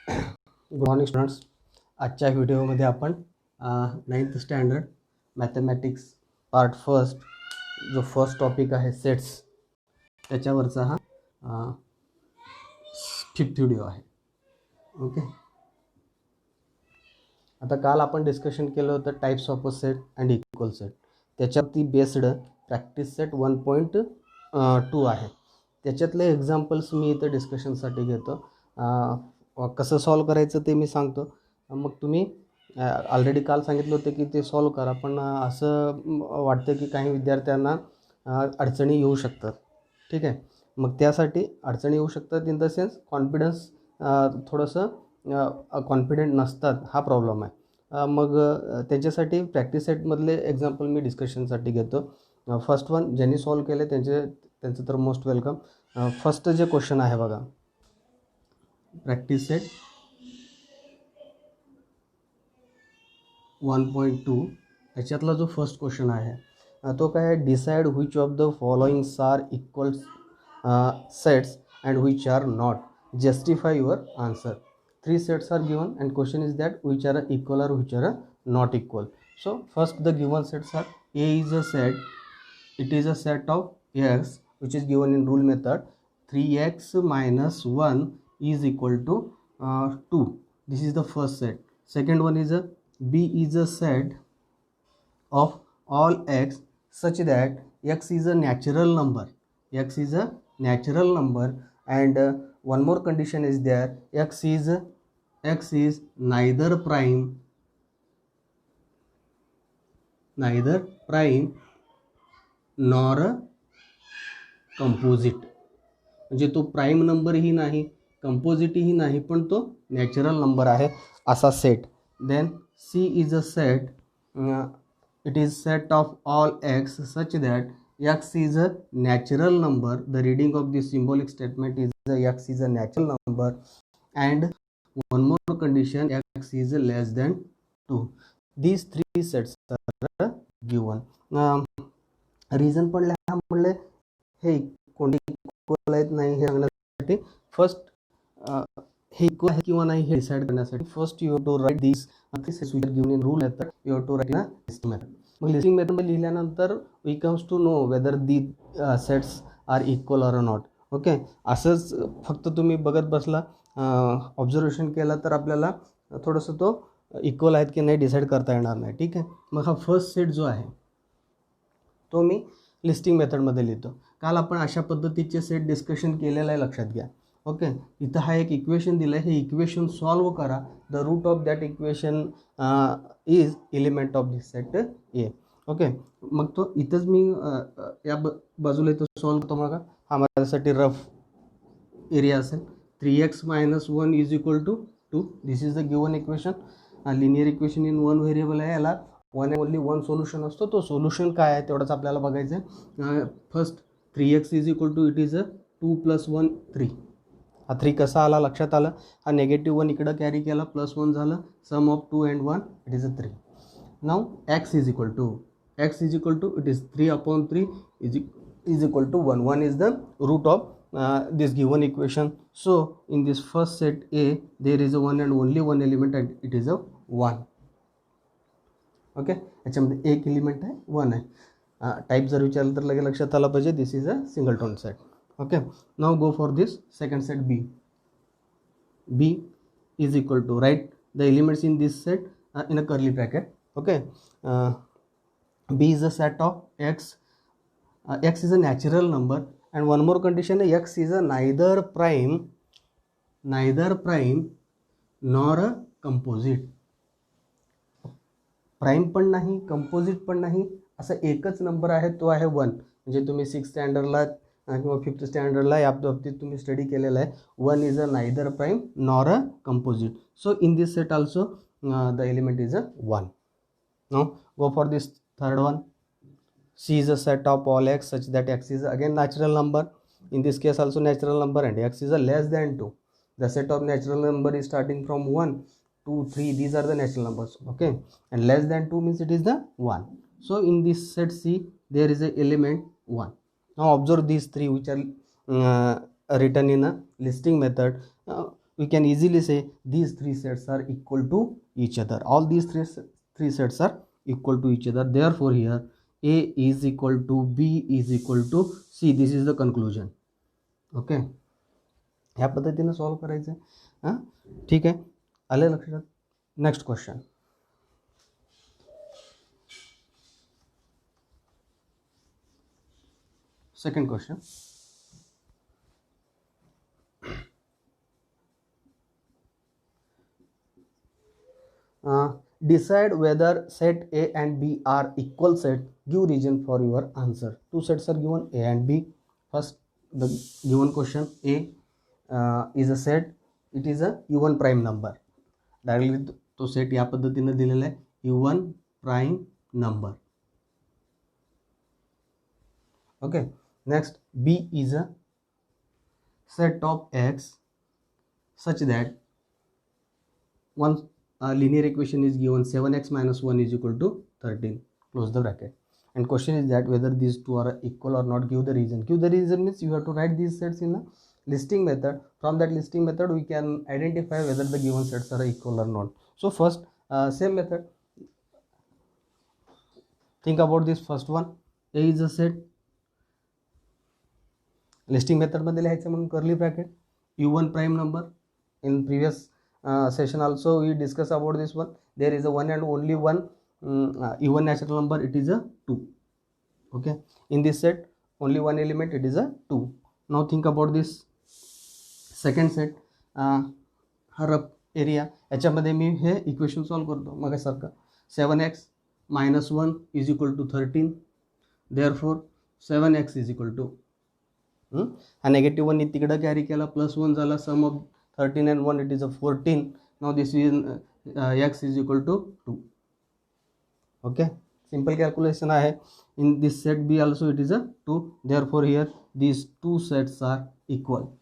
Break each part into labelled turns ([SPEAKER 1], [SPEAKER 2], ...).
[SPEAKER 1] Good morning students. आजच्या व्हिडिओमध्ये आपण 9th standard mathematics part first जो फर्स्ट टॉपिक आहे सेट्स त्याच्यावरचा हा 5th व्हिडिओ आहे. ओके, आता काल आपण डिस्कशन केलं होतं types of a set and equal set. त्याच्यावरती बेस्ड प्रॅक्टिस सेट 1.2 आहे. त्याच्यातले एक्झाम्पल्स मी इथं डिस्कशनसाठी घेतो. कसं सॉल्व करायचं ते मी सांगतो. मग तुम्ही ऑलरेडी काल सांगितलं होतं की ते सॉल्व करा, पण असं वाटतं की काही विद्यार्थ्यांना अडचणी येऊ शकतात. ठीक आहे, मग त्यासाठी अडचणी येऊ शकतात इन द सेन्स कॉन्फिडन्स थोडंसं कॉन्फिडेंट नसतात, हा प्रॉब्लेम आहे. मग त्याच्यासाठी प्रॅक्टिस सेटमधले एक्झाम्पल मी डिस्कशनसाठी घेतो. फर्स्ट वन ज्यांनी सॉल्व केले त्यांचं तर मोस्ट वेलकम. फर्स्ट जे क्वेश्चन आहे बघा, प्रॅक्टिस सेट 1.2 ह्याच्यातला जो फर्स्ट क्वेश्चन आहे तो काय आहे, decide which of the followings are equal sets and which are not, justify your answer. 3 sets are given and question is that which are equal or which are not equal. So first the given sets are A is a set, it is a set of x which is given in rule method. 3x minus 1 is equal to 2. This is the first set. Second one is a B is a set of all x such that x is a natural number. X is a natural number and one more condition is there, x is neither prime nor a composite. म्हणजे तो prime नंबरही नाही, कंपोजिटही नाही, पण तो natural number आहे असा सेट. Then C is a set, it is set of all x such that x is a natural number. The reading of this symbolic statement is x is a natural number and one more condition, x is less than 2. These 3 sets are given. Reason पण लिहा म्हणले हे कोणते equal आहेत नाही हे सांगण्यासाठी. First हे इक्वल आहे किंवा नाही हे डिसाइड करण्यासाठी first you have to write this sets which are given in rule method. You have to write in listing method. मग लिस्टिंग मेथड लिहिल्यानंतर we comes to know whether the sets are equal or not. Okay, असंच फक्त तुम्ही बघत बसला, observation केला तर आपल्याला थोडंसं तो इक्वल आहेत की नाही डिसाईड करता येणार नाही. ठीक आहे, मग हा फर्स्ट सेट जो आहे तो मी लिस्टिंग मेथडमध्ये लिहितो. काल आपण अशा पद्धतीचे सेट डिस्कशन केलेलं आहे, लक्षात घ्या. ओके, इथं हा एक इक्वेशन दिलं आहे, हे इक्वेशन सॉल्व करा. The root of that equation is element of this set A. Okay, मग तो इथंच मी या बाजूला इथं सॉल्व करतो. मग हा माझ्यासाठी रफ एरिया असेल. 3x minus 1 is equal to 2. This is the given equation. Linear equation in one variable आहे, याला वन ओनली वन सोल्युशन असतो. तो सोल्युशन काय आहे तेवढंच आपल्याला बघायचं आहे. First 3x is equal to it is a 2 + 1 3. हा 3 कसा आला लक्षात आलं. हा -1 इकडं कॅरी केला, +1 झालं. Sum of 2 and 1 it is a 3. Now x is equal to it is 3/3 is equal to 1. 1 is the root of this given equation. So in this first set A there is a one and only one element and it is a 1. Okay, याच्यामध्ये एक element आहे 1 आहे. Type जर विचारलं तर लगेच लक्षात आलं पाहिजे, this is a singleton set. Okay, now go for this second set B is equal to, write the elements in this set in a curly bracket. Okay, B is a set of x. X is a natural number and one more condition, x is a neither prime nor a composite. Prime पण नाही, composite पण नाही, असा एकच number आहे, तो आहे 1. म्हणजे तुम्ही 6th स्टँडर्डला किंवा 5th स्टँडर्डला या बाबतीत तुम्ही स्टडी केलेला आहे. 1 is a neither prime nor a composite. So in this set also the element is a 1. Now go for this third one. C is a set of all x such that x is again natural number. In this case also natural number and x is a less than 2. The set of natural number is starting from 1, 2, 3. These are the natural numbers. Okay, and less than 2 means it is the 1. So in this set C there is a element 1. Now observe these 3 which are written in a listing method. we can easily say these three sets are equal to each other. All these three sets are equal to each other. Therefore here A is equal to B is equal to C. This is the conclusion. Okay, ह्या पद्धतीने solve करायचं आहे. हां, ठीक आहे, आलं लक्षात. Next question. Second question. Decide whether set A and B are equal set. Give reason for your answer. Two sets are given, A and B. First, the given question, A is a set. It is a even prime number. Directly तो set या पद्धतीने दिलेला आहे, even prime number. Okay. Next, B is a set of X such that one linear equation is given, 7x minus 1 is equal to 13. Close the bracket. And question is that whether these two are equal or not. Give the reason. Give the reason means you have to write these sets in a listing method. From that listing method we can identify whether the given sets are equal or not. So first, same method. Think about this first one. A is a set. Listing method मध्ये लिहायचं म्हणून curly bracket. U1 prime number. In previous session also we discuss about this one. There is a one and only one even natural number, it is a 2. Okay, in this set only one element, it is a 2. Now think about this second set. Rough area, याच्यामध्ये मी हे equation solve करतो मगासारखं. 7x minus 1 is equal to 13. therefore 7x is equal to हा negative 1 तिकडं carry केला, +1 झाला, सम of 13 and 1 it is a 14. now this is x is equal to 2. okay, simple calculation आहे. in this set B also it is a 2. therefore here these two sets are equal.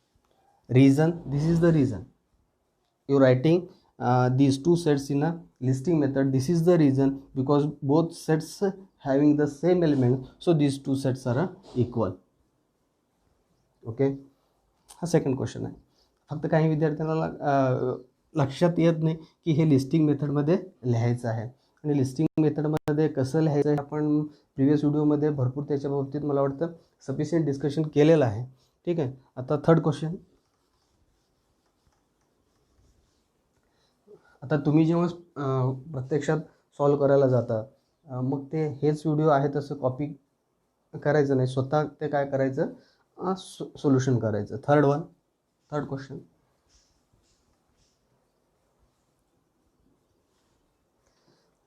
[SPEAKER 1] reason, this is the reason. you writing these two sets in a listing method. this is the reason because both sets having the same element, so these two sets are equal. okay, हा second question आहे. फक्त काही विद्यार्थ्यांना लक्षात येत नाही की हे लिस्टिंग मेथडमध्ये लिहायचं आहे. आणि लिस्टिंग मेथडमध्ये कसं लिहायचं आहे आपण प्रिव्हियस व्हिडिओमध्ये भरपूर त्याच्या बाबतीत मला वाटतं सफिशियंट डिस्कशन केलेलं आहे. ठीक आहे, आता थर्ड क्वेश्चन. आता तुम्ही जेव्हा प्रत्यक्षात सॉल्व करायला जाता मग ते हेच व्हिडिओ आहे तसं कॉपी करायचं नाही, स्वतः ते काय करायचं, सोल्युशन करायचं. Third question.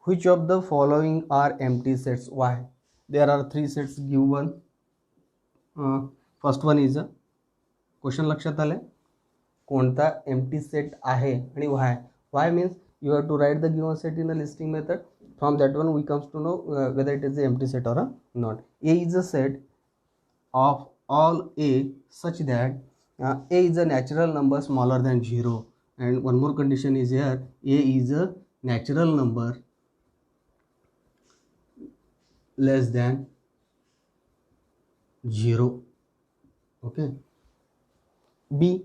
[SPEAKER 1] which of the following are empty sets? why? there are three sets given. first one is a question लक्षात आले कोणता एम्प्टी सेट आहे आणि why means you have to write the given set in a listing method. from that one we comes to know whether it is an empty set or not. A is a set of all A such that A is a natural number smaller than 0. and one more condition is here, A is a natural number less than 0. okay. B,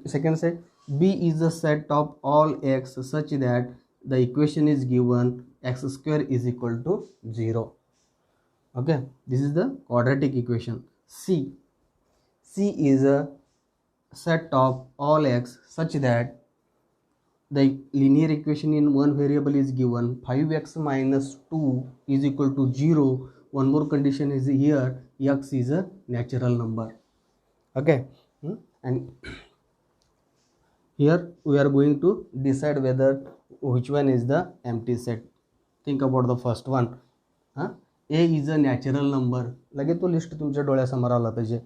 [SPEAKER 1] second set, B is a set of all x such that the equation is given x square is equal to 0. okay, this is the quadratic equation. C is a set of all x such that the linear equation in one variable is given 5x minus 2 is equal to 0. one more condition is here, x is a natural number. okay, and here we are going to decide whether which one is the empty set. think about the first one. A is a natural number. लगेच तो list तुमच्या डोळ्यासमोर आला पाहिजे.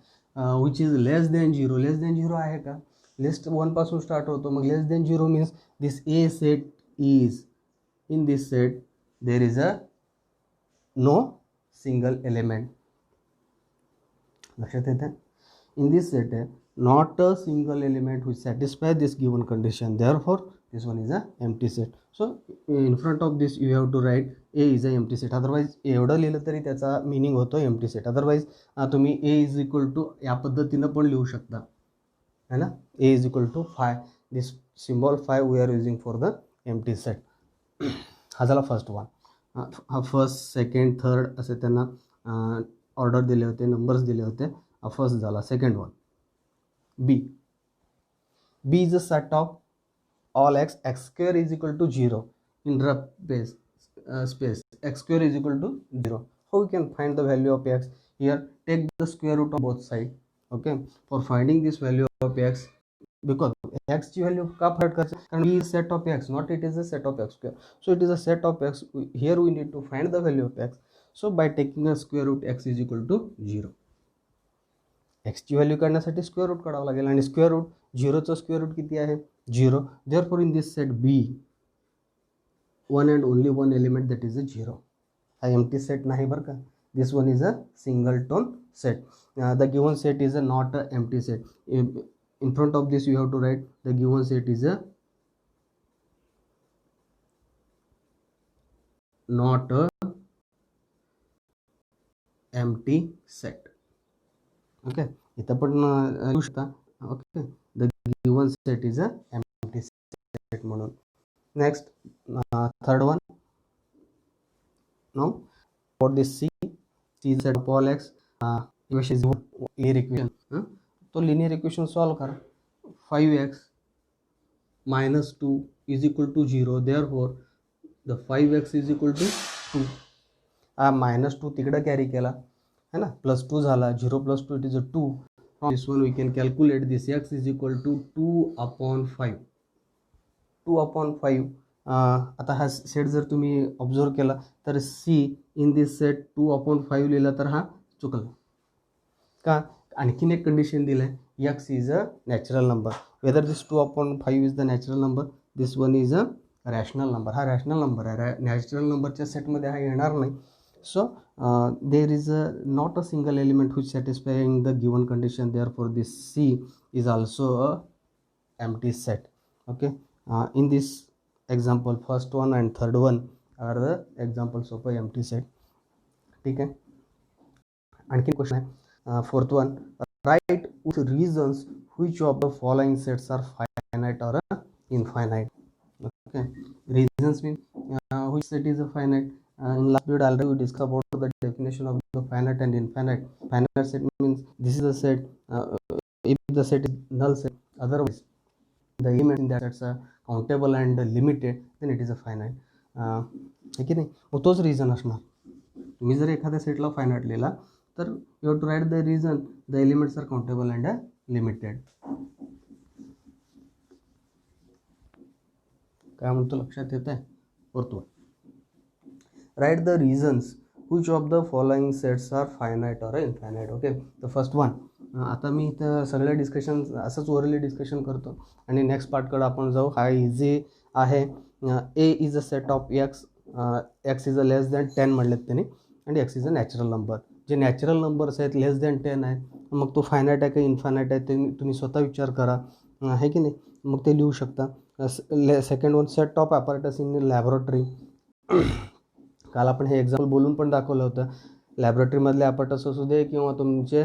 [SPEAKER 1] which is less than 0. Less than 0 आहे का? List 1 पासून start होतो. मग less than 0 means this A set is, in this set there is a no single element. लक्षात येते? in this set not a single element which satisfy this given condition. therefore this one is a empty set. so in front of this you have to write A is a empty set. otherwise एवढं लिहिलं तरी त्याचा meaning होतो empty set. otherwise तुम्ही A is equal to या पद्धतीनं पण लिहू शकता. है ना. A is equal to 5. This symbol 5 we are using for the empty set. हा झाला फर्स्ट वन. हा फर्स्ट सेकंड थर्ड असे त्यांना ऑर्डर दिले होते, नंबर्स दिले होते. हा फर्स्ट झाला. Second one B is a set of all x square is equal to 0 in rough space x square is equal to 0. How we can find the value of x? Here take the square root of both sides. Okay, for finding this value of x, because x ची value का find करायचं, कारण b is set of x, not it is a set of x square, so it is a set of x. Here we need to find the value of x, so by taking a square root x is equal to 0. x ची value काढण्यासाठी square root काढावं लागेल, आणि square root 0चं square root किती आहे 0. Therefore in this set B one and only one element that is a 0. हा empty set नाही बरं का. This one is a singleton set. The given set is a not a empty set. in front of this you have to write the given set is a not a empty set. Okay, इथं पण लिहू शकता. Okay, the given set is a empty set म्हणून. Next third one. No for this C is set of all x. Linear equation, तो linear equation solve करा. 5x minus 2 is equal to 0. therefore the 5x is equal to 2. Minus 2 तिकडे carry केला है ना, plus 2 झाला. 0 plus 2 it is a 2. From this one we can calculate this x is equal to 2/5. 2/5. आता हा set जर तुम्ही ऑब्झर्व केला तर सी इन दिस सेट 2/5 लिहिला तर हा चुकला का. आणखीन एक कंडिशन दिलं आहे, x is a natural number. whether this 2/5 is the natural number, this one is a rational number. हा रॅशनल नंबर आहे, नॅचरल नंबरच्या सेटमध्ये हा येणार नाही. so there is a not a single element which satisfying the given condition, therefore this C is also a empty set. Okay, in this example first one and third one are the examples of a empty set. ठीक आहे. आणखी question आहे fourth one. write with reasons which of the following sets are finite or infinite. Okay, reasons mean which set is a finite. In last video already we discussed about the definition of the finite and infinite. Finite set means this is a set, if the set is null set, otherwise the elements in that sets are countable and limited, then it is a finite. है की नाही. मग तोच reason असणार. तुम्ही जर एखाद्या सेटला finite लिहिला तर you have to write the reason the elements are countable and limited. काय म्हणतो लक्षात येत आहे. Fourth one. Write the reasons which of the following sets are finite or infinite. Okay, the first one. आता मी इथं सगळं डिस्कशन असंच ओरली डिस्कशन करतो आणि नेक्स्ट पार्टकडे आपण जाऊ. हा इझी आहे. A is a set of x. X is a less than 10 म्हणलेत त्यांनी, आणि x is a natural number. जे नॅचरल नंबर्स आहेत लेस दॅन 10 आहेत, मग तो फायनाईट आहे का इन्फायनाईट आहे ते तुम्ही स्वतः विचार करा, आहे की नाही. मग ते लिहू शकता. Second one, set of apparatus in laboratory. काल आपण हे एक्झाम्पल बोलून पण दाखवलं होतं. लॅबोरेटरीमधले ॲपॅरेटस असू दे किंवा तुमचे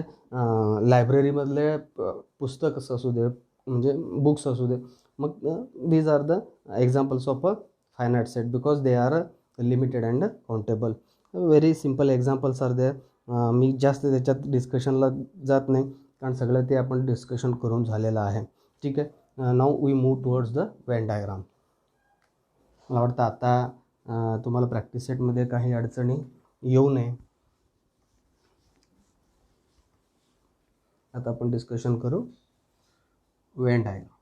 [SPEAKER 1] लायब्ररीमधले पुस्तक असू दे, म्हणजे बुक्स असू दे, मग these are the examples of a finite set because they are limited and countable. Very simple examples are there. मी जास्त त्याच्यात डिस्कशनला जात नाही कारण सगळं ते आपण डिस्कशन करून झालेलं आहे. ठीक आहे. Now we move towards the Venn diagram. मला वाटतं आता तुम्हाला प्रॅक्टिस सेटमध्ये काही अडचणी येऊ नये. आता आपण डिस्कशन करू वेन डायग्राम.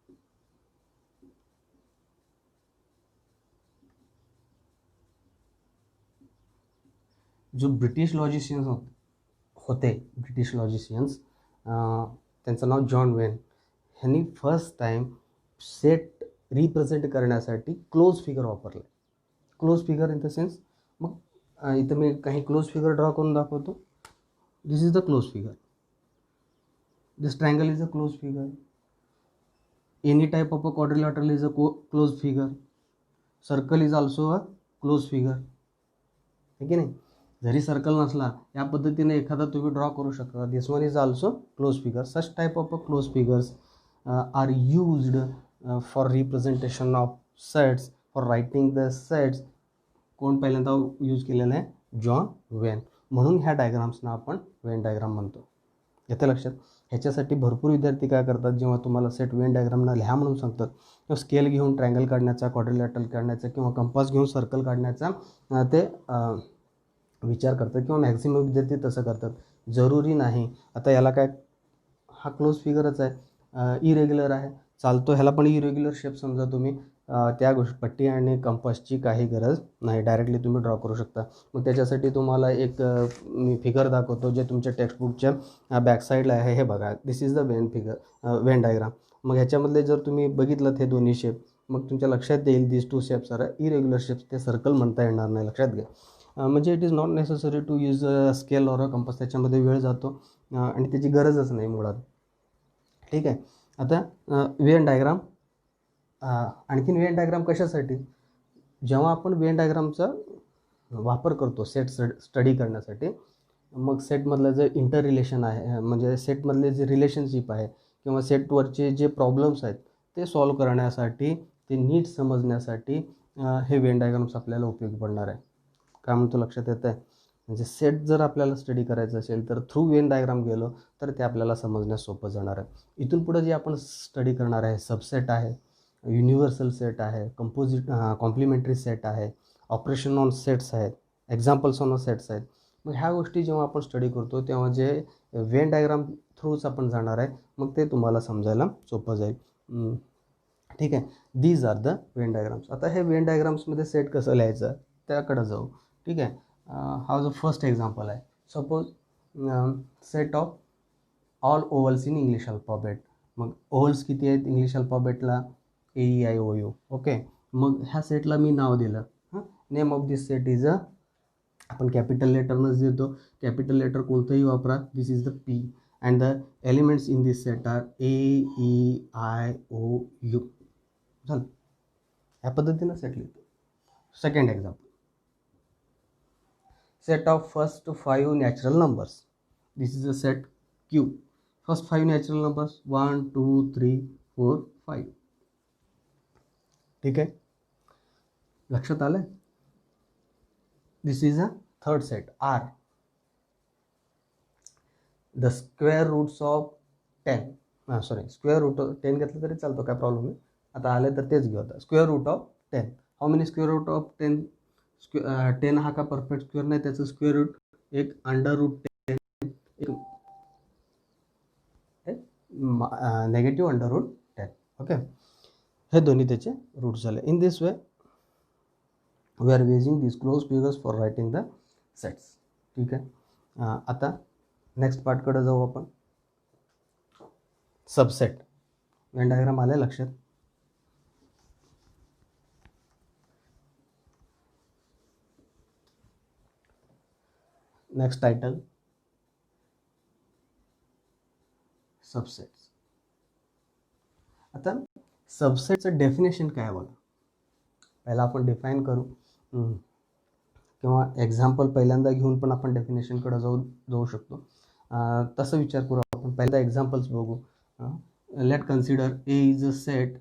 [SPEAKER 1] जो ब्रिटिश लॉजिशियन्स होते, ब्रिटिश लॉजिशियन्स, त्यांचं नाव जॉन वेन. ह्यांनी फर्स्ट टाईम सेट रिप्रेझेंट करण्यासाठी क्लोज फिगर वापरले. Close figure in the sense, मग इथं मी काही क्लोज फिगर ड्रॉ करून दाखवतो. This is the close figure. This triangle is a close figure. Any type of a quadrilateral is a close figure. Circle is also a close figure. है की नाही. जरी सर्कल नसला या पद्धतीने एखादा तुम्ही ड्रॉ करू शकता. This one is also close figure. Such type of a close figures are used for representation of sets, for writing the sets. कोण पहिल्यांदा यूज केलेलं आहे? John Venn. म्हणून ह्या डायग्राम्सना आपण वेन डायग्राम म्हणतो. येतं लक्षात? ह्याच्यासाठी भरपूर विद्यार्थी काय करतात, जेव्हा तुम्हाला सेट वेन डायग्रामना लिहा म्हणून सांगतात, किंवा स्केल घेऊन ट्रायंगल काढण्याचा, क्वाड्रिलॅटरल काढण्याचा, किंवा कंपास घेऊन सर्कल काढण्याचा ते विचार करतात, किंवा मॅक्झिमम विद्यार्थी तसं करतात. जरुरी नाही. आता याला काय, हा क्लोज फिगरच आहे, इरेग्युलर आहे, चालतो, ह्याला पण इरेग्युलर शेप समजा तुम्ही. त्या गोष्टी पट्टी आणि कंपासची काही गरज नाही, डायरेक्टली तुम्ही ड्रॉ करू शकता. मग त्याच्यासाठी तुम्हाला एक मी फिगर दाखवतो जे तुमच्या टेक्स्टबुकच्या बॅकसाईडला आहे. हे बघा, this is the Venn figure, Venn diagram. मग ह्याच्यामधले जर तुम्ही बघितलं हे दोन्ही शेप, मग तुमच्या लक्षात येईल this two shapes are irregular shapes. ते सर्कल म्हणता येणार नाही, लक्षात घ्या. म्हणजे it is not necessary to use a scale or a compass. त्याच्यामध्ये वेळ जातो आणि त्याची गरजच नाही मुळात. ठीक आहे. आता वेन डायग्राम, आणखीन वेन डायग्राम कशासाठी? जेव्हा आपण वेन डायग्रामचा वापर करतो सेट स्टडी करण्यासाठी, मग सेटमधलं जे इंटर रिलेशन आहे, म्हणजे सेटमधले जे रिलेशनशिप आहे, किंवा सेटवरचे जे प्रॉब्लेम्स आहेत ते सॉल्व करण्यासाठी, ते नीट समजण्यासाठी हे वेन डायग्राम्स आपल्याला उपयोगी पडणार आहे. काय म्हणतो, लक्षात येतं आहे? म्हणजे सेट जर आपल्याला स्टडी करायचं असेल तर थ्रू वेन डायग्राम गेलो तर ते आपल्याला समजण्यास सोपं जाणार आहे. इथून पुढे जे आपण स्टडी करणार आहे, सबसेट आहे, युनिव्हर्सल सेट आहे, कॉम्प्लिमेंटरी सेट आहे, ऑपरेशन ऑन सेट्स आहेत, एक्झाम्पल्स ऑन सेट्स आहेत. मग ह्या गोष्टी जेव्हा आपण स्टडी करतो तेव्हा जे वेन डायग्राम थ्रूच आपण जाणार आहे, मग ते तुम्हाला समजायला सोपं जाईल. ठीक आहे. These are the Venn diagrams. आता हे वेन डायग्राम्समध्ये सेट कसं लिहायचं त्याकडे जाऊ. ठीक आहे. हा जो फर्स्ट एक्झाम्पल आहे, suppose set of all ovals in English alphabet. मग ओव्हल्स किती आहेत इंग्लिश अल्फाबेटला? AEIOU. ओके. मग ह्या सेटला मी नाव दिलं. Name of this set is आपण कॅपिटल लेटरनंच देतो. कॅपिटल लेटर कोणतंही वापरा. This is the P and the elements in this set are AEIOU. झालं. ह्या पद्धतीनं सेट लिहितो. Second example, set of first 5 natural numbers. This is a set Q. First 5 natural numbers 1, 2, 3, 4, 5. ठीक आहे, लक्षात आलं? This is a third set R. The square roots of 10. Square root of 10 घेतलं तरी चालतो, काय प्रॉब्लेम नाही. आता आले तर तेच घेऊ. आता square root of 10. How many square root of 10? 10 हा का परफेक्ट स्क्वेअर नाही, त्याचं स्क्वेअर रूट एक अंडर रूट 10, एक नेगेटिव्ह अंडर रूट 10. ओके, हे दोन्ही त्याचे रूट झाले. In this way we are using this close figures for writing the sets. ठीक आहे. आता नेक्स्ट पार्टकडे जाऊ आपण. सबसेट. वेन डायग्राम आले लक्षात? Next title, subsets. आता सबसेटचं डेफिनेशन काय आहे बघा. पहिला आपण डिफाईन करू, किंवा एक्झाम्पल पहिल्यांदा घेऊन पण आपण डेफिनेशनकडे जाऊ शकतो. तसं विचार करू आपण. पहिल्यांदा एक्झाम्पल्स बघू. Let consider A is a set.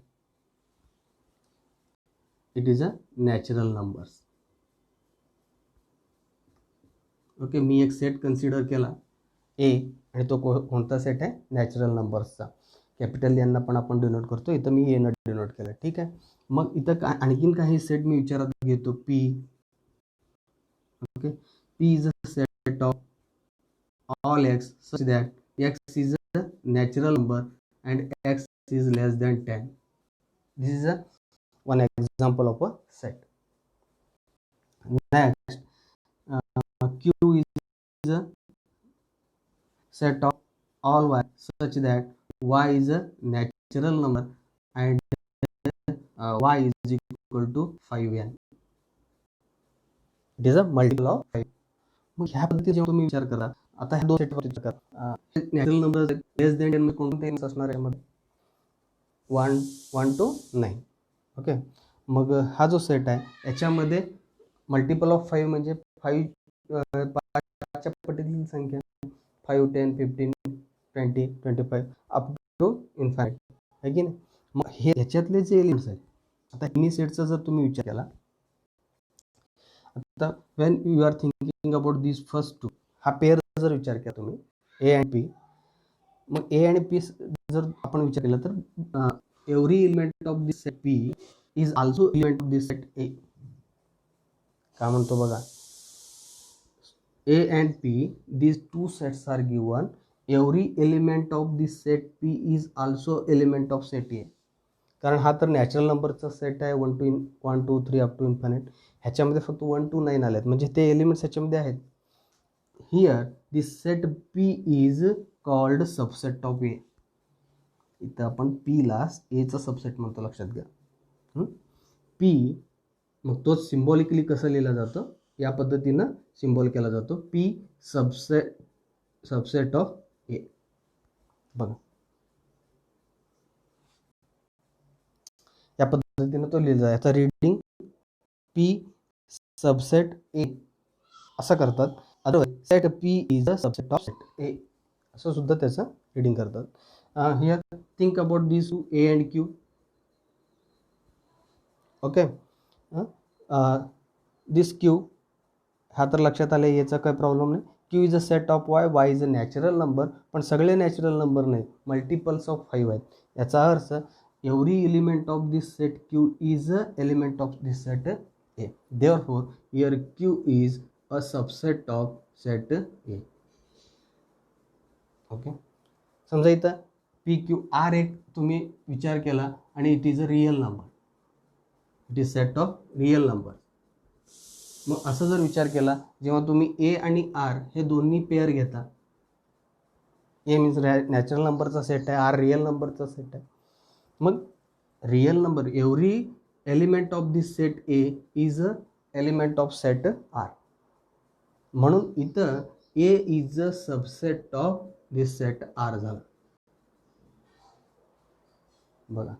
[SPEAKER 1] It is a natural numbers. Okay, मी एक सेट कन्सिडर केला A, आणि तो कोणता सेट आहे? नॅचरल नंबर्सचा. कॅपिटल यांना पण आपण डिनोट करतो, इथं मी एनं डिनोट केलं. ठीक आहे. मग इथं आणखीन काही सेट मी विचारात घेतो. P. Okay, P is a set of all x such that x is a natural number and x is less than 10. This is a one example of a set. Next, Q is a set of all y such that y is a natural number and y is equal to 5n. It is a multiple of 5. मग ह्या पद्धतीने जेव्हा तुम्ही विचार करा, आता ह्या दोन सेटवर विचार करा. नॅचरल नंबर लेस दॅन 10 कोणते असणार आहे? मध्ये 1 to 9. ओके, मग हा जो सेट आहे याच्यामध्ये मल्टिपल ऑफ 5 म्हणजे 5 5च्या पटीतील संख्या 5, 10, 15, 20, 25 अप टू इन्फायनाईट. आहे की नाही. मग हे ह्याच्यातले जे एलिमेंट्स आहेत, आता इनी सेटचा जर तुम्ही विचार केला, आता when you are thinking about this first two, हा पेअर जर विचार केला तुम्ही ए अँड पी, मग ए आणि पी जर आपण विचार केला तर every element of this set P is also element of this set ए. काय म्हणतो बघा, A and P, these two sets are given. Every element of this set P is also element of set A. कारण हा तर natural नंबरचा set आहे, 1 2 3 up to infinite. ह्याच्यामध्ये फक्त 1 2 9 आलेत, म्हणजे ते एलिमेंट्स ह्याच्यामध्ये आहेत. Here this set P is called subset of A. इथं आपण पीला एचा सबसेट म्हणतो, लक्षात घ्या. पी मग तो सिम्बॉलिकली कसं लिहिला जातं, या पद्धतीनं सिम्बॉल केला जातो, पी सबसेट ऑफ ए. बघा या पद्धतीनं तो लिहिला जातो. याचा रीडिंग पी सबसेट ए असं करतात. Otherwise set P is a subset of set ए असं सुद्धा त्याचं रीडिंग करतात. Here think about this A and Q. Okay, this Q, हा तर लक्षात आलं, याचा काही प्रॉब्लेम नाही. Q is a set of Y, Y is a natural number, पण सगळे नॅचरल नंबर नाही, मल्टिपल्स ऑफ 5 आहेत. याचा अर्थ every element of this set Q is a element of this set A. Therefore here Q is a subset of set A. Okay, समजा इथं P Q R एक तुम्ही विचार केला आणि it is a real number, it is set of real number. मग असं जर विचार केला, जेव्हा तुम्ही ए आणि आर हे दोन्ही पेअर घेता, ए मीन्स नॅचरल नंबरचा सेट आहे, आर रिअल नंबरचा सेट आहे. मग real number, every element of this set A is a element of set R. म्हणून इथं A is a subset of this set R झाला. बघा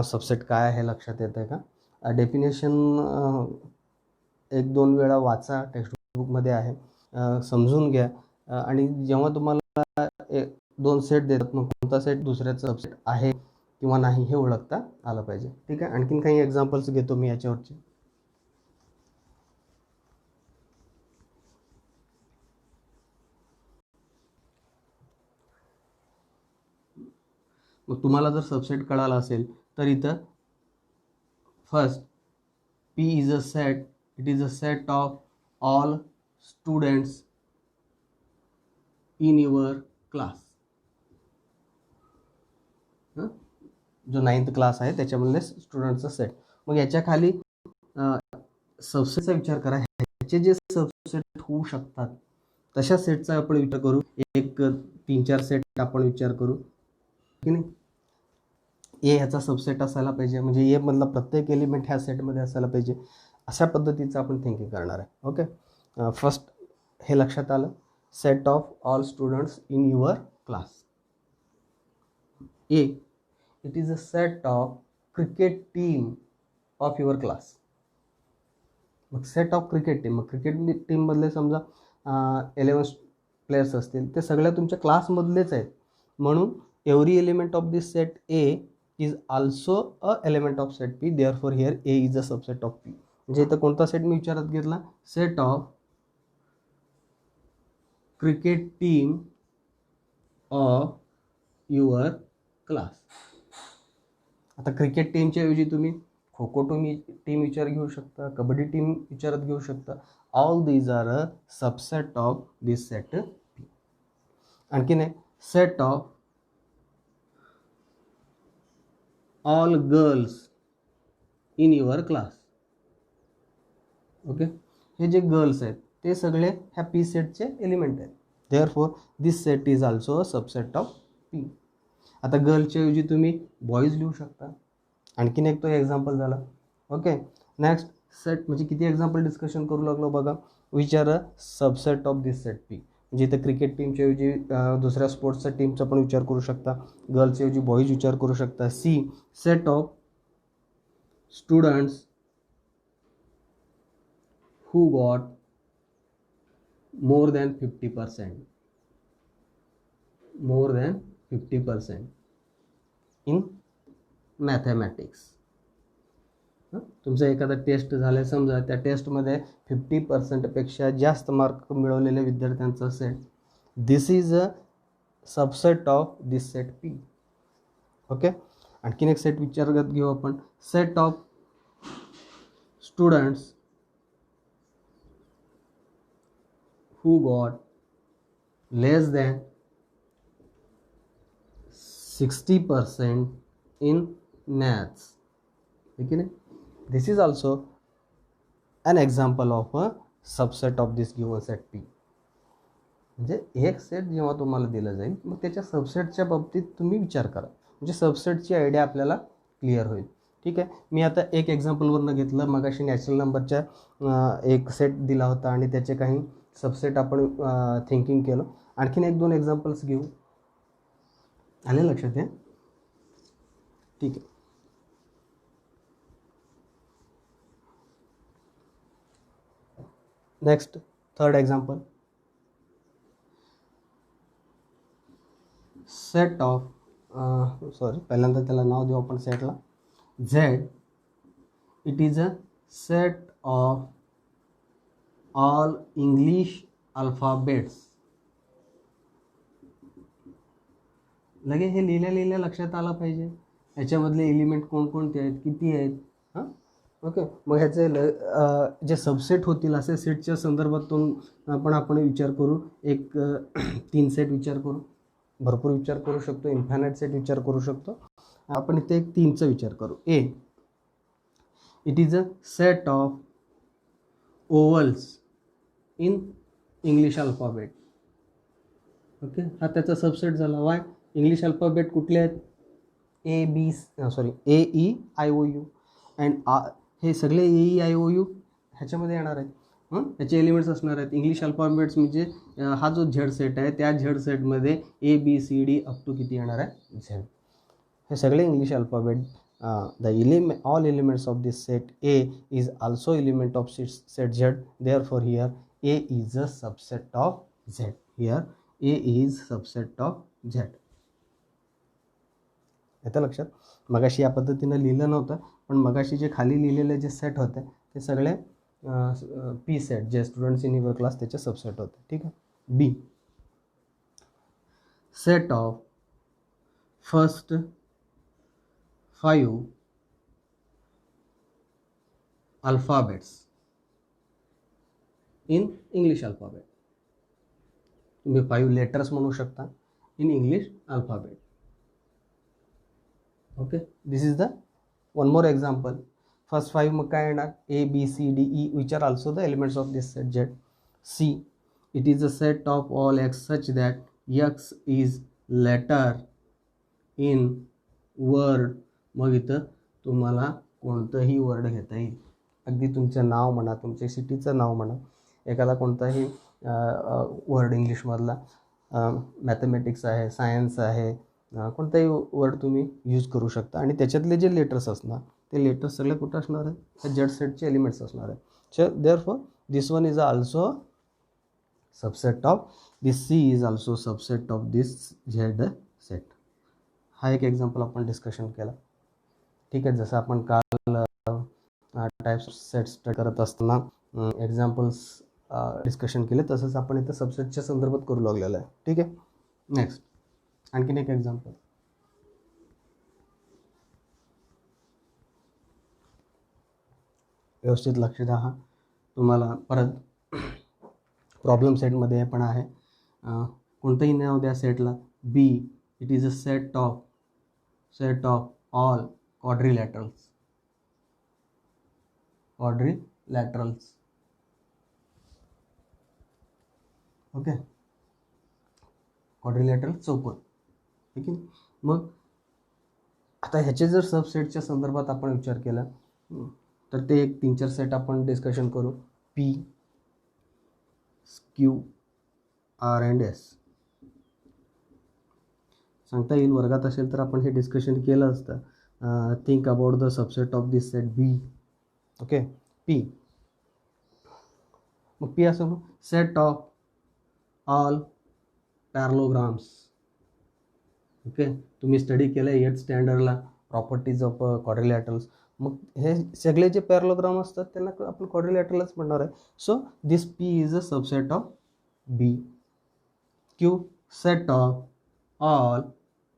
[SPEAKER 1] सबसेट काय आहे लक्षात येतं आहे का? डेफिनेशन 1-2 वेळा वाचा, टेक्स्टबुकमध्ये आहे, समजून घ्या. आणि जेव्हा तुम्हाला 2 सेट देतात, मग कोणता सेट दुसऱ्याचा सबसेट आहे किंवा नाही हे ओळखता आलं पाहिजे. ठीक आहे, आणखीन काही एक्झाम्पल्स घेतो मी याच्यावरचे. मग तुम्हाला जर सबसेट कळाला असेल तर इथं first P is a set, it is a set of all students in your class. जो 9th क्लास आहे त्याच्यामधले स्टुडंटचा सेट. मग याच्या खाली सबसेटचा विचार करा, ह्याचे जे सबसेट होऊ शकतात तशा सेटचा आपण विचार करू. 3-4 सेट आपण विचार करू की नाही. ए ह्याचा सबसेट असायला पाहिजे, म्हणजे ए मधला प्रत्येक एलिमेंट ह्या सेटमध्ये असायला पाहिजे, अशा पद्धतीचं आपण थिंकिंग करणार आहे. ओके, फर्स्ट हे लक्षात आलं, set of all students in your class. A, it is a set of cricket team of your class. मग सेट ऑफ क्रिकेट टीम, मग क्रिकेट टीममधले समजा 11 प्लेयर्स असतील, ते सगळ्या तुमच्या क्लासमधलेच आहेत. म्हणून every element of this set A is also a element of set P. Therefore here A is a subset of P. म्हणजे इथं कोणता सेट मी विचारात घेतला, set of cricket team of your class. आता क्रिकेट टीमच्या ऐवजी तुम्ही खो खो टीम विचार घेऊ शकता, कबड्डी टीम विचारात घेऊ शकता. All these are a subset of this set P. आणखीन एक set of all girls in your class. Okay, हे जे गर्ल्स आहेत ते सगळे ह्या पी सेटचे एलिमेंट आहेत. Therefore this set is also a subset of P. आता गर्लच्या ऐवजी तुम्ही बॉईज लिहू शकता. आणखीन एक तो एक्झाम्पल झाला. ओके, नेक्स्ट सेट, म्हणजे किती एक्झाम्पल डिस्कशन करू लागलो बघा. Which are a subset of this set P. म्हणजे इथं क्रिकेट टीमच्या ऐवजी दुसऱ्या स्पोर्ट्सच्या टीमचा पण विचार करू शकता, गर्ल्सच्या ऐवजी बॉईज विचार करू शकता. C, set of students who got more than 50%. In mathematics. तुमचा एखादा टेस्ट झाला समजा, त्या टेस्टमध्ये 50%पेक्षा जास्त मार्क मिळवलेल्या विद्यार्थ्यांचा set, this is a subset of this set P. Okay. आणखीन एक सेट विचारात घेऊ आपण. Set of students who got less than 60% in maths. ठीक आहे. This is also an example of a subset of this given set P. म्हणजे एक set जेव्हा तुम्हाला दिलं जाईल मग त्याच्या सबसेटच्या बाबतीत तुम्ही विचार करा, म्हणजे सबसेटची आयडिया आपल्याला क्लिअर होईल. ठीक आहे. मी आता एक एक्झाम्पलवरनं घेतलं. मगाशी नॅचरल नंबरच्या एक सेट दिला होता आणि त्याचे काही सबसेट आपण थिंकिंग केलं. आणखीन एक दोन एक्झाम्पल्स घेऊ. आले लक्षात आहे? ठीक आहे. Next third example. Set of पहिल्यांदा त्याला नाव देऊ आपण सेटला. Z it is a set of all English alphabets. लगे हे लिहिल्या लक्षात आलं पाहिजे. ह्याच्यामधले एलिमेंट कोणकोणते आहेत, किती आहेत. हां, ओके. मग ह्याचे जे सबसेट होतील असे सेटच्या संदर्भातून आपण विचार करू. एक 3 सेट विचार करू. भरपूर विचार करू शकतो. इन्फायनाईट सेट विचार करू शकतो. आपण इथे एक 3चा विचार करू. A it is a set of vowels in English alphabet. Okay. हा त्याचा सबसेट झाला. वाय? इंग्लिश अल्फाबेट कुठले आहेत? AEIOU अँड हे सगळे AEIOU ह्याच्यामध्ये येणार आहेत. ह्याचे एलिमेंट्स असणार आहेत. इंग्लिश अल्फाबेट्स म्हणजे हा जो झेड सेट आहे त्या झेड सेटमध्ये ABCD अप टू किती येणार आहे? झेड. हे सगळे English alphabet. all elements of this set A is also element of set Z. Therefore here A is a subset of Z. Here A is subset of Z. येतं लक्षात? मगाशी या पद्धतीनं लिहिलं नव्हतं, पण मगाशी जे खाली लिहिलेले जे सेट होते ते सगळे पी सेट जे स्टुडंट्स इन युअर क्लास त्याचे सबसेट होते. ठीक आहे. B set of first 5 alphabets in English alphabet. तुम्ही 5 लेटर्स म्हणू शकता in English alphabet. Okay. This is the one more example. First 5 मग काय येणार? ABCDE which are also the elements of this set Z. C it is a set of all X such that X is letter in word. मग इथं तुम्हाला कोणतंही word घेता येईल. अगदी तुमचं नाव म्हणा, तुमच्या सिटीचं नाव म्हणा, एखादा कोणताही वर्ड इंग्लिशमधला, मॅथमॅटिक्स आहे, सायन्स आहे, कोणताही वर्ड तुम्ही यूज करू शकता. आणि त्याच्यातले जे लेटर्स असणार ते लेटर्स सगळे कुठं असणार आहे? त्या जेड सेटचे एलिमेंट्स असणार आहे. So therefore this one is also subset of this. C is also subset of this Z set. हा एक एक्झाम्पल आपण डिस्कशन केला. ठीक आहे. जसं आपण काल टाइप्स सेट्स करत असताना एक्झाम्पल्स डिस्कशन केले, तसंच आपण इथं सबसेटच्या संदर्भात करू लागलेलं आहे. ठीक आहे. नेक्स्ट आणखीन एक एक्झाम्पल. व्यवस्थित लक्ष द्या. हा तुम्हाला परत प्रॉब्लेम सेटमध्ये पण आहे. कोणतंही नाव द्या सेटला. B it is a set of all quadrilaterals. Okay. Quadrilateral चौकोन. ठीक आहे. मग आता ह्याचे जर सबसेटच्या संदर्भात आपण विचार केला तर ते एक 3-4 सेट आपण डिस्कशन करू. P, Q, R and S. सांगता येईल वर्गात असेल तर आपण हे डिस्कशन केलं असतं. Think about the subset of this set B. Okay. P मग P असं सेट ऑफ ऑल पॅरलोग्राम्स. ओके, तुम्ही स्टडी केलं आहे 8th स्टँडर्डला प्रॉपर्टीज ऑफ क्वाड्रिलॅटरल्स. मग हे सगळे जे पॅरलोग्राम असतात त्यांना आपण क्वाड्रिलॅटरलच म्हणणार आहे. So this P is a subset of B. Q set of all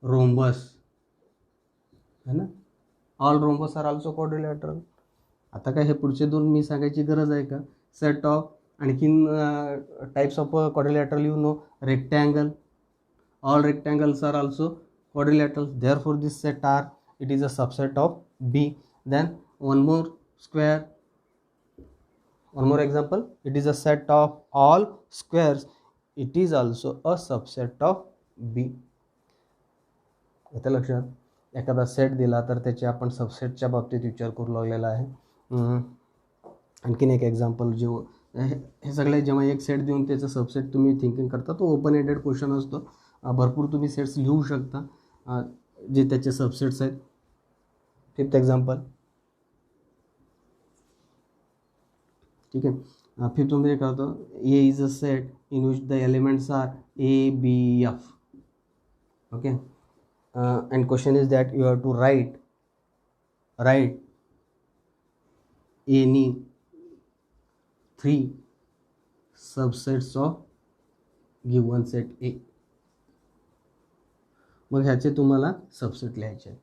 [SPEAKER 1] rhombus है ना, all rhombus are also quadrilateral. आता काय हे पुढचे दोन मी सांगायची गरज आहे का? सेट ऑफ आणखीन types of quadrilateral you know, rectangle, all rectangles are also quadrilaterals, therefore this set R, it is a subset of B. Then one more square, one more example, it is a set of all squares, it is also a subset of B. आता लक्षात एखादा set दिला तर त्याचे आपण सबसेटच्या बाबतीत विचार करू लागलेला आहे. आणखीन एक एक्झाम्पल, जे हे सगळे जेव्हा एक सेट देऊन त्याचं सबसेट तुम्ही थिंकिंग करता तो ओपन एंडेड क्वेश्चन असतो. भरपूर तुम्ही सेट्स लिहू शकता जे त्याचे सबसेट्स आहेत. 5th एक्झाम्पल, ठीक आहे. 5th मध्ये काय होतं, A is a set in which the elements are A B F. Okay, and question is that you have to write any 3 subsets of given set A. मग ह्याचे तुम्हाला subset लिहायचे आहेत.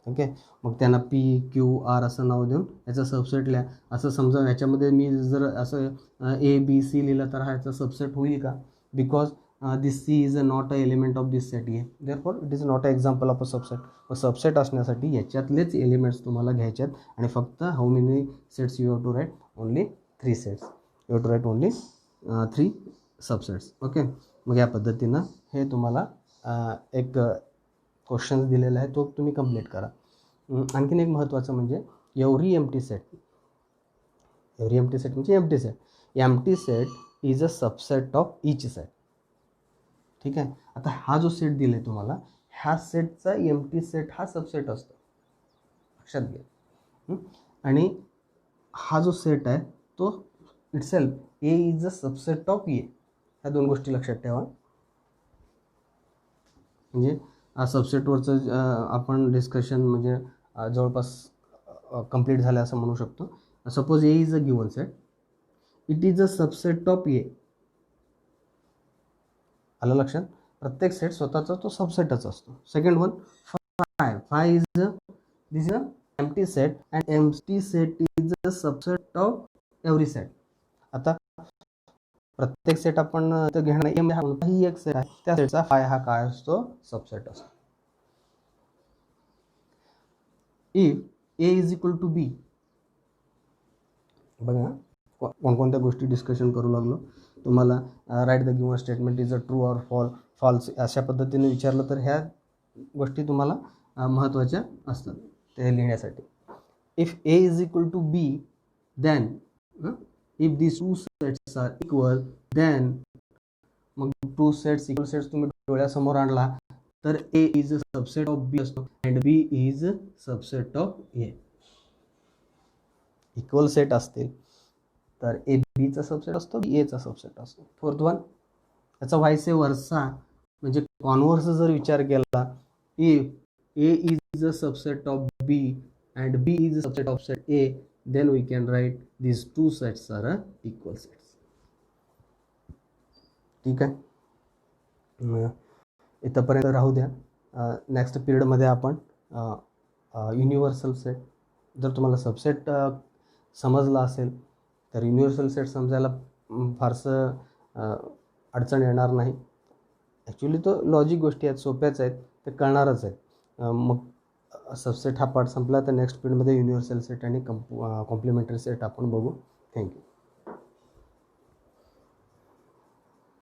[SPEAKER 1] ओके, मग त्यांना पी क्यू आर असं नाव देऊन ह्याचा सबसेट लिहा. असं समजा ह्याच्यामध्ये मी जर असं ए बी सी लिहिलं तर ह्याचा सबसेट होईल का? Because this C is a not a element of this set A, therefore it is not a example of a subset. व सबसेट असण्यासाठी याच्यातलेच एलिमेंट्स तुम्हाला घ्यायचे आहेत आणि फक्त how many sets you have to write, only 3 sets. You have to write only 3 subsets. Okay, मग या पद्धतीनं हे तुम्हाला एक क्वेश्चन दिलेला आहे तो तुम्ही कंप्लीट करा. आणखीन एक महत्त्वाचं म्हणजे एव्हरी एम्प्टी सेट म्हणजे empty set is a subset of each set. ठीक आहे. आता हा जो सेट दिला आहे तुम्हाला, ह्या सेटचा एम्प्टी सेट हा सबसेट असतो, लक्षात घ्या. आणि हा जो सेट आहे तो itself A is a subset of A. ह्या दोन गोष्टी लक्षात ठेवा. म्हणजे सबसेटवरचं आपण डिस्कशन म्हणजे जवळपास कंप्लीट झालं असं म्हणू शकतो. Suppose A is a given set, it is a subset of A. आलं लक्षात? प्रत्येक सेट स्वतःचा तो सबसेटच असतो. Second one, phi is this is a empty set and empty set is a subset of every set. आता प्रत्येक set आपण घेणार नाही, कोणताही एक सेट आहे त्या सेटचा फाय हा काय असतो? सबसेट असतो. If A is equal to B, बघा कोणकोणत्या गोष्टी डिस्कशन करू लागलो. तुम्हाला write the given statement is a true or false अशा पद्धतीने विचारलं तर ह्या गोष्टी तुम्हाला महत्त्वाच्या असतात ते लिहिण्यासाठी. If A is equal to B then if these two sets are equal then, मग टू सेट्स इक्वल सेट्स तुम्ही डोळ्यासमोर आणला तर A is a subset of B असतो and B is subset of A. Equal set असतील तर ए बीचा subset असतो, बी एचा सबसेट असतो. फोर्थ वन, याचा व्हायसे वर्सा म्हणजे कॉन्व्हर्स जर विचार केला, if A is a subset of B and B is a subset of set A, then we can write these two sets are equal sets. ठीक आहे, इथंपर्यंत राहू द्या. नेक्स्ट पिरियडमध्ये आपण युनिव्हर्सल सेट, जर तुम्हाला सबसेट समजला असेल तर युनिव्हर्सल सेट समजायला फारसं अडचण येणार नाही. ॲक्च्युली तो लॉजिक गोष्टी आहेत, सोप्याच आहेत, ते कळणारच आहेत. मग सबसेट हा पार्ट संपला तर नेक्स्ट पिरियडमध्ये युनिव्हर्सल सेट आणि कॉम्प्लिमेंटरी सेट आपण बघू. थँक्यू.